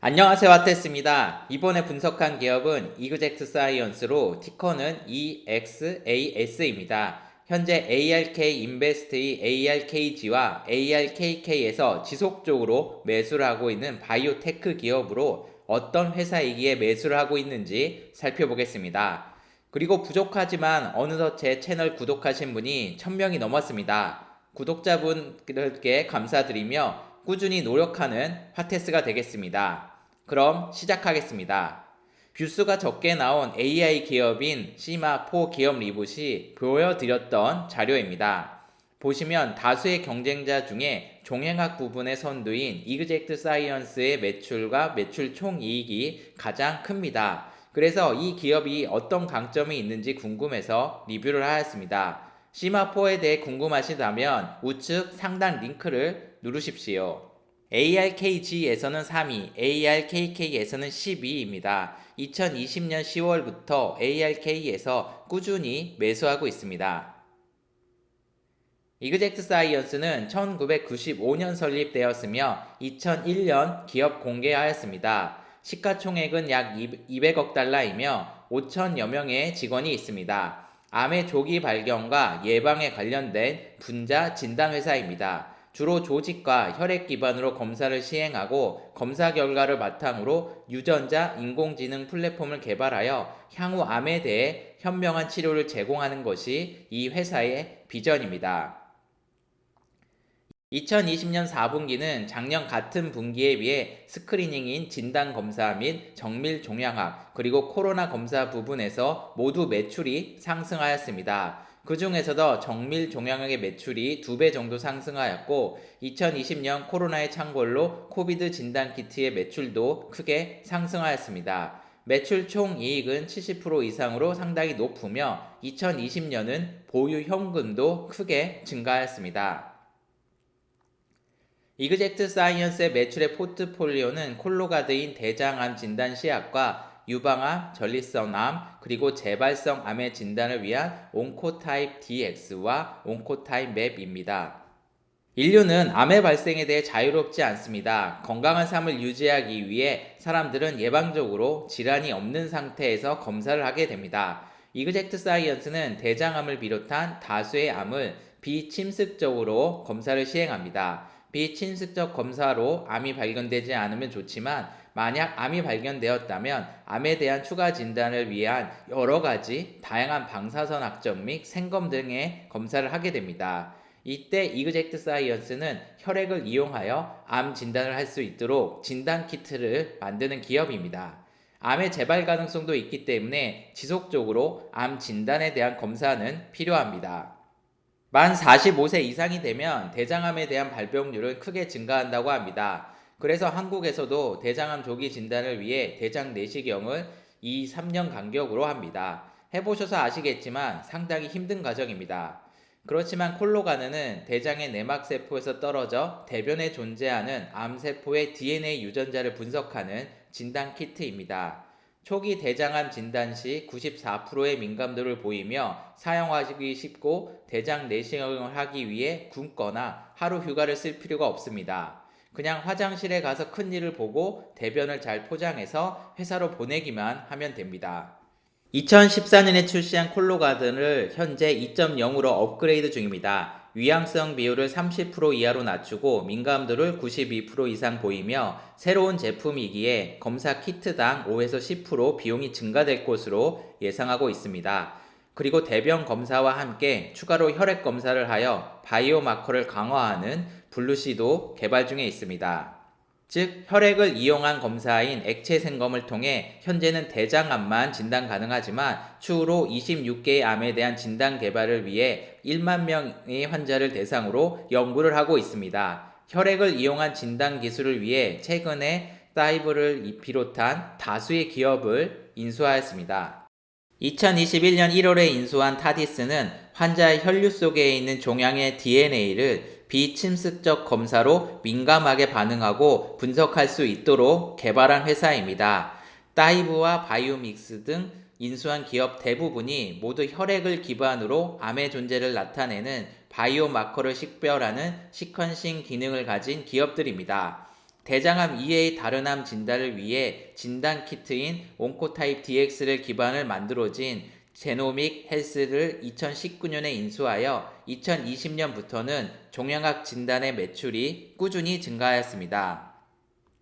안녕하세요, 와테스입니다. 이번에 분석한 기업은 이그젝트 사이언스로 티커는 EXAS입니다. 현재 ARK 인베스트의 ARKG와 ARKK에서 지속적으로 매수를 하고 있는 바이오테크 기업으로 어떤 회사이기에 매수를 하고 있는지 살펴보겠습니다. 그리고 부족하지만 어느덧 제 채널 구독하신 분이 1000명이 넘었습니다. 구독자분들께 감사드리며 꾸준히 노력하는 화테스가 되겠습니다. 그럼 시작하겠습니다. 뷰수가 적게 나온 AI 기업인 시마4 기업 리봇이 보여드렸던 자료입니다. 보시면 다수의 경쟁자 중에 종횡학 부분의 선두인 이그젝트 사이언스의 매출과 매출 총이익이 가장 큽니다. 그래서 이 기업이 어떤 강점이 있는지 궁금해서 리뷰를 하였습니다. 시마4에 대해 궁금하시다면 우측 상단 링크를 누르십시오. ARKG에서는 3위, ARKK에서는 12위입니다. 2020년 10월부터 ARK에서 꾸준히 매수하고 있습니다. 이그젝트 사이언스는 1995년 설립되었으며 2001년 기업 공개하였습니다. 시가총액은 약 200억 달러이며 5천여 명의 직원이 있습니다. 암의 조기 발견과 예방에 관련된 분자 진단 회사입니다. 주로 조직과 혈액 기반으로 검사를 시행하고 검사 결과를 바탕으로 유전자 인공지능 플랫폼을 개발하여 향후 암에 대해 현명한 치료를 제공하는 것이 이 회사의 비전입니다. 2020년 4분기는 작년 같은 분기에 비해 스크리닝인 진단검사 및 정밀종양학 그리고 코로나 검사 부분에서 모두 매출이 상승하였습니다. 그 중에서도 정밀종양학의 매출이 2배 정도 상승하였고 2020년 코로나의 창궐로 코비드 진단키트의 매출도 크게 상승하였습니다. 매출 총이익은 70% 이상으로 상당히 높으며 2020년은 보유 현금도 크게 증가하였습니다. 이그젝트 사이언스의 매출의 포트폴리오는 콜로가드인 대장암 진단 시약과 유방암, 전립선암, 그리고 재발성 암의 진단을 위한 온코타입 DX와 온코타입 맵입니다. 인류는 암의 발생에 대해 자유롭지 않습니다. 건강한 삶을 유지하기 위해 사람들은 예방적으로 질환이 없는 상태에서 검사를 하게 됩니다. 이그젝트 사이언스는 대장암을 비롯한 다수의 암을 비침습적으로 검사를 시행합니다. 비침습적 검사로 암이 발견되지 않으면 좋지만 만약 암이 발견되었다면 암에 대한 추가 진단을 위한 여러 가지 다양한 방사선 학적 및 생검 등의 검사를 하게 됩니다. 이때 이그젝트 사이언스는 혈액을 이용하여 암 진단을 할 수 있도록 진단 키트를 만드는 기업입니다. 암의 재발 가능성도 있기 때문에 지속적으로 암 진단에 대한 검사는 필요합니다. 만 45세 이상이 되면 대장암에 대한 발병률은 크게 증가한다고 합니다. 그래서 한국에서도 대장암 조기 진단을 위해 대장 내시경을 2-3년 간격으로 합니다. 해보셔서 아시겠지만 상당히 힘든 과정입니다. 그렇지만 콜로가드는 대장의 내막세포에서 떨어져 대변에 존재하는 암세포의 DNA 유전자를 분석하는 진단 키트입니다. 초기 대장암 진단 시 94%의 민감도를 보이며 사용하기 쉽고 대장 내시경을 하기 위해 굶거나 하루 휴가를 쓸 필요가 없습니다. 그냥 화장실에 가서 큰일을 보고 대변을 잘 포장해서 회사로 보내기만 하면 됩니다. 2014년에 출시한 콜로가드를 현재 2.0으로 업그레이드 중입니다. 위양성 비율을 30% 이하로 낮추고 민감도를 92% 이상 보이며 새로운 제품이기에 검사 키트당 5에서 10% 비용이 증가될 것으로 예상하고 있습니다. 그리고 대변 검사와 함께 추가로 혈액 검사를 하여 바이오 마커를 강화하는 블루시도 개발 중에 있습니다. 즉 혈액을 이용한 검사인 액체 생검을 통해 현재는 대장암만 진단 가능하지만 추후로 26개의 암에 대한 진단 개발을 위해 1만 명의 환자를 대상으로 연구를 하고 있습니다. 혈액을 이용한 진단 기술을 위해 최근에 다이브를 비롯한 다수의 기업을 인수하였습니다. 2021년 1월에 인수한 타디스는 환자의 혈류 속에 있는 종양의 DNA를 비침습적 검사로 민감하게 반응하고 분석할 수 있도록 개발한 회사입니다. 다이브와 바이오믹스 등 인수한 기업 대부분이 모두 혈액을 기반으로 암의 존재를 나타내는 바이오마커를 식별하는 시퀀싱 기능을 가진 기업들입니다. 대장암 이외의 다른 암 진단을 위해 진단 키트인 온코타입 DX를 기반을 만들어진 제노믹 헬스를 2019년에 인수하여 2020년부터는 종양학 진단의 매출이 꾸준히 증가하였습니다.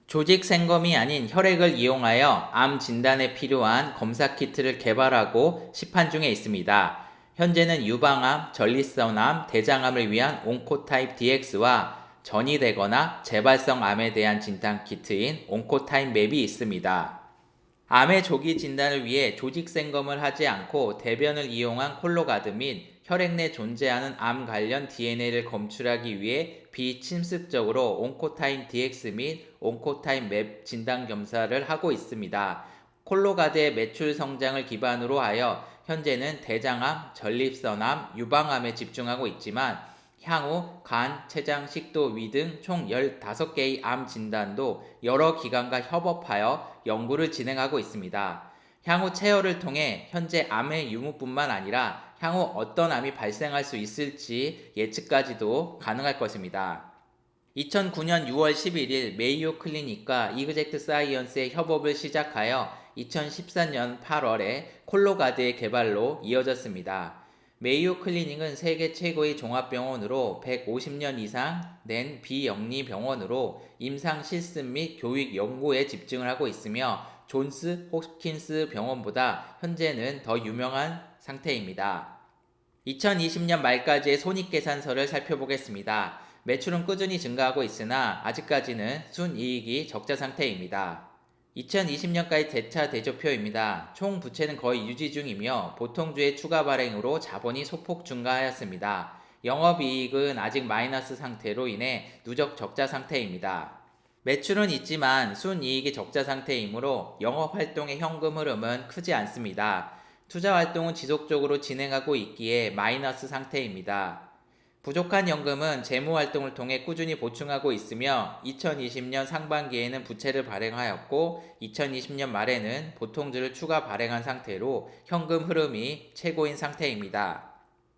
조직 생검이 아닌 혈액을 이용하여 암 진단에 필요한 검사 키트를 개발하고 시판 중에 있습니다. 현재는 유방암, 전립선암, 대장암을 위한 온코타입 DX와 전이되거나 재발성 암에 대한 진단 키트인 온코타입 맵이 있습니다. 암의 조기 진단을 위해 조직 생검을 하지 않고 대변을 이용한 콜로가드 및 혈액 내 존재하는 암 관련 DNA를 검출하기 위해 비침습적으로 온코타입 DX 및 온코타입 맵 진단 검사를 하고 있습니다. 콜로가드의 매출 성장을 기반으로 하여 현재는 대장암, 전립선암, 유방암에 집중하고 있지만 향후 간, 췌장, 식도, 위 등 총 15개의 암 진단도 여러 기관과 협업하여 연구를 진행하고 있습니다. 향후 체열을 통해 현재 암의 유무뿐만 아니라 향후 어떤 암이 발생할 수 있을지 예측까지도 가능할 것입니다. 2009년 6월 11일 메이오 클리닉과 이그젝트 사이언스의 협업을 시작하여 2014년 8월에 콜로가드의 개발로 이어졌습니다. 메이오 클리닉은 세계 최고의 종합병원으로 150년 이상 된 비영리 병원으로 임상 실습 및 교육 연구에 집중을 하고 있으며 존스 홉킨스 병원보다 현재는 더 유명한 상태입니다. 2020년 말까지의 손익계산서를 살펴보겠습니다. 매출은 꾸준히 증가하고 있으나 아직까지는 순이익이 적자 상태입니다. 2020년까지 대차 대조표입니다. 총 부채는 거의 유지 중이며 보통주의 추가 발행으로 자본이 소폭 증가하였습니다. 영업이익은 아직 마이너스 상태로 인해 누적 적자 상태입니다. 매출은 있지만 순이익이 적자 상태이므로 영업활동의 현금 흐름은 크지 않습니다. 투자활동은 지속적으로 진행하고 있기에 마이너스 상태입니다. 부족한 연금은 재무활동을 통해 꾸준히 보충하고 있으며 2020년 상반기에는 부채를 발행하였고 2020년 말에는 보통주를 추가 발행한 상태로 현금 흐름이 최고인 상태입니다.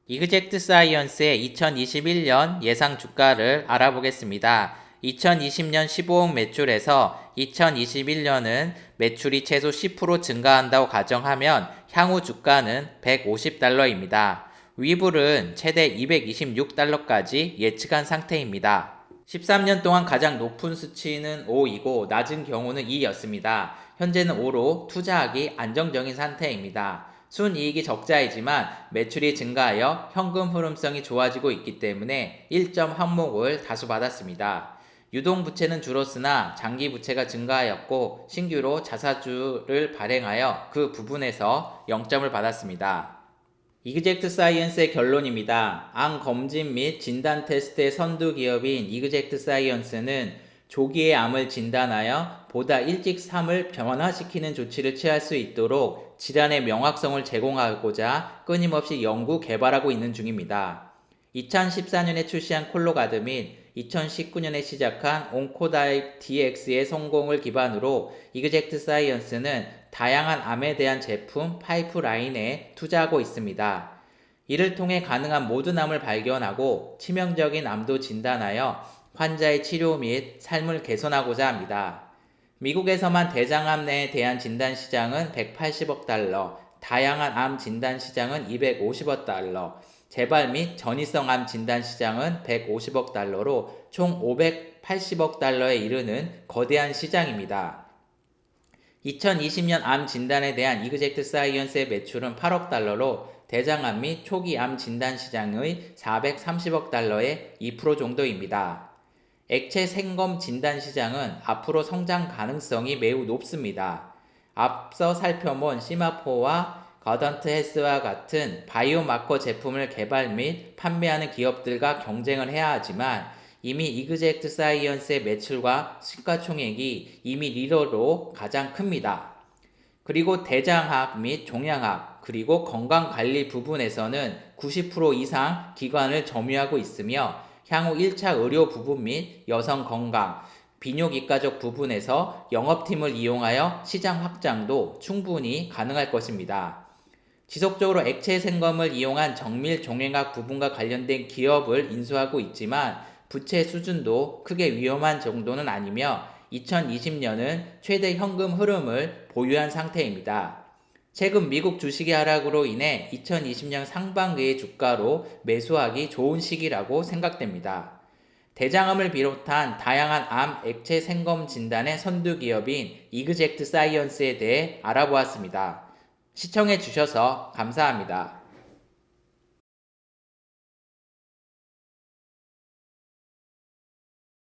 이그젝트 사이언스의 2021년 예상 주가를 알아보겠습니다. 2020년 15억 매출에서 2021년은 매출이 최소 10% 증가한다고 가정하면 향후 주가는 150달러입니다. 위불은 최대 226달러까지 예측한 상태입니다. 13년 동안 가장 높은 수치는 5이고 낮은 경우는 2였습니다. 현재는 5로 투자하기 안정적인 상태입니다. 순이익이 적자이지만 매출이 증가하여 현금 흐름성이 좋아지고 있기 때문에 1점 항목을 다수받았습니다. 유동부채는 줄었으나 장기부채가 증가하였고 신규로 자사주를 발행하여 그 부분에서 0점을 받았습니다. 이그젝트 사이언스의 결론입니다. 암 검진 및 진단 테스트의 선두 기업인 이그젝트 사이언스는 조기에 암을 진단하여 보다 일찍 삶을 변화시키는 조치를 취할 수 있도록 질환의 명확성을 제공하고자 끊임없이 연구 개발하고 있는 중입니다. 2014년에 출시한 콜로가드 및 2019년에 시작한 온코타입 DX의 성공을 기반으로 이그젝트 사이언스는 다양한 암에 대한 제품 파이프라인에 투자하고 있습니다. 이를 통해 가능한 모든 암을 발견하고 치명적인 암도 진단하여 환자의 치료 및 삶을 개선하고자 합니다. 미국에서만 대장암에 대한 진단 시장은 180억 달러, 다양한 암 진단 시장은 250억 달러, 재발 및 전이성 암 진단 시장은 150억 달러로 총 580억 달러에 이르는 거대한 시장입니다. 2020년 암 진단에 대한 이그젝트 사이언스의 매출은 8억 달러로 대장암 및 초기 암 진단 시장의 430억 달러의 2% 정도입니다. 액체 생검 진단 시장은 앞으로 성장 가능성이 매우 높습니다. 앞서 살펴본 시마포와 가던트 헬스와 같은 바이오마커 제품을 개발 및 판매하는 기업들과 경쟁을 해야 하지만 이미 이그젝트 사이언스의 매출과 시가총액이 이미 리더로 가장 큽니다. 그리고 대장학 및 종양학 그리고 건강관리 부분에서는 90% 이상 기관을 점유하고 있으며 향후 1차 의료 부분 및 여성 건강, 비뇨기과적 부분에서 영업팀을 이용하여 시장 확장도 충분히 가능할 것입니다. 지속적으로 액체 생검을 이용한 정밀 종양학 부분과 관련된 기업을 인수하고 있지만 부채 수준도 크게 위험한 정도는 아니며 2020년은 최대 현금 흐름을 보유한 상태입니다. 최근 미국 주식의 하락으로 인해 2020년 상반기의 주가로 매수하기 좋은 시기라고 생각됩니다. 대장암을 비롯한 다양한 암 액체 생검 진단의 선두 기업인 이그젝트 사이언스에 대해 알아보았습니다. 시청해 주셔서 감사합니다.